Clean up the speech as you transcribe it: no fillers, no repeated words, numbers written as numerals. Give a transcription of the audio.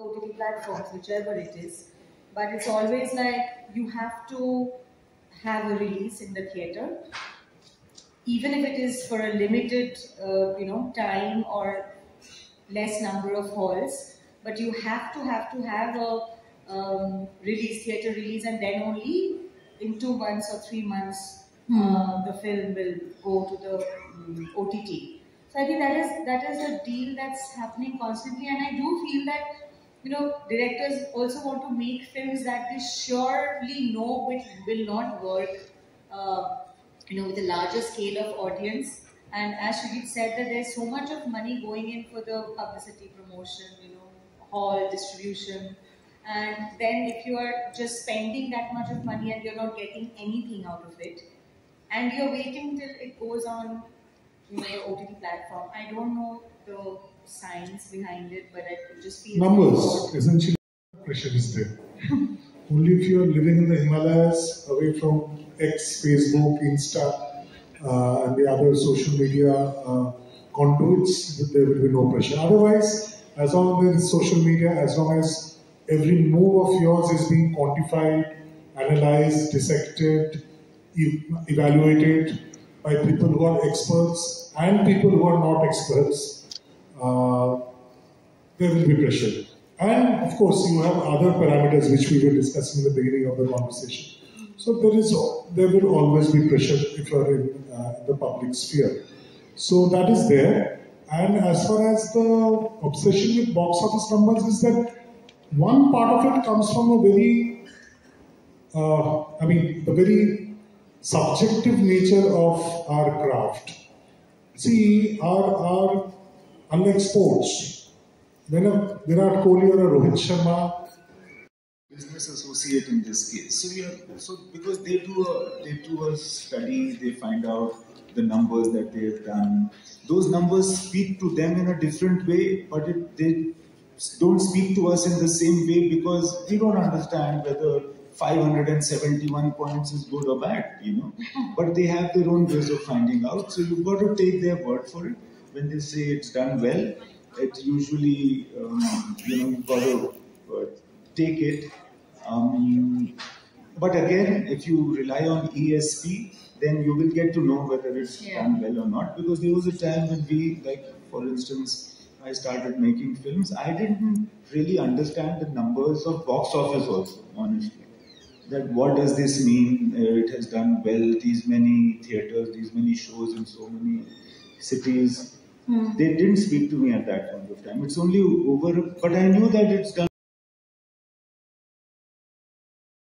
OTT platforms, whichever it is. But it's always like you have to have a release in the theatre, even if it is for a limited, time or less number of halls. But you have to have a release, theatre release, and then only in 2 months or 3 months the film will go to the OTT. So I think that is a deal that's happening constantly, and I do feel that directors also want to make films that they surely know will not work, with a larger scale of audience. And as Srijit said, that there's so much of money going in for the publicity, promotion, hall distribution, and then if you are just spending that much of money and you're not getting anything out of it, and you're waiting till it goes on your OTT platform, I don't know the science behind it, but I just feel numbers. Essentially, pressure is there. Only if you are living in the Himalayas, away from X, Facebook, Insta, and the other social media conduits, there will be no pressure. Otherwise, as long as there is social media, as long as every move of yours is being quantified, analyzed, dissected, evaluated by people who are experts and people who are not experts, there will be pressure. And of course, you have other parameters which we were discussing in the beginning of the conversation. So there will always be pressure if you are in the public sphere. So that is there. And as far as the obsession with box office numbers is that one part of it comes from a very, the very subjective nature of our craft. See, unlike sports, when a Virat Kohli or a Rohit Sharma, business associate in this case. So because they do a study, they find out the numbers that they've done. Those numbers speak to them in a different way, but they don't speak to us in the same way because we don't understand whether 571 points is good or bad, But they have their own ways of finding out. So you've got to take their word for it. When they say it's done well, it's usually, you've got to take it. But again, if you rely on ESP, then you will get to know whether it's done well or not. Because there was a time when for instance, I started making films. I didn't really understand the numbers of box office also, honestly. That what does this mean? It has done well, these many theatres, these many shows in so many cities. They didn't speak to me at that point of time. It's only over, but I knew that it's done.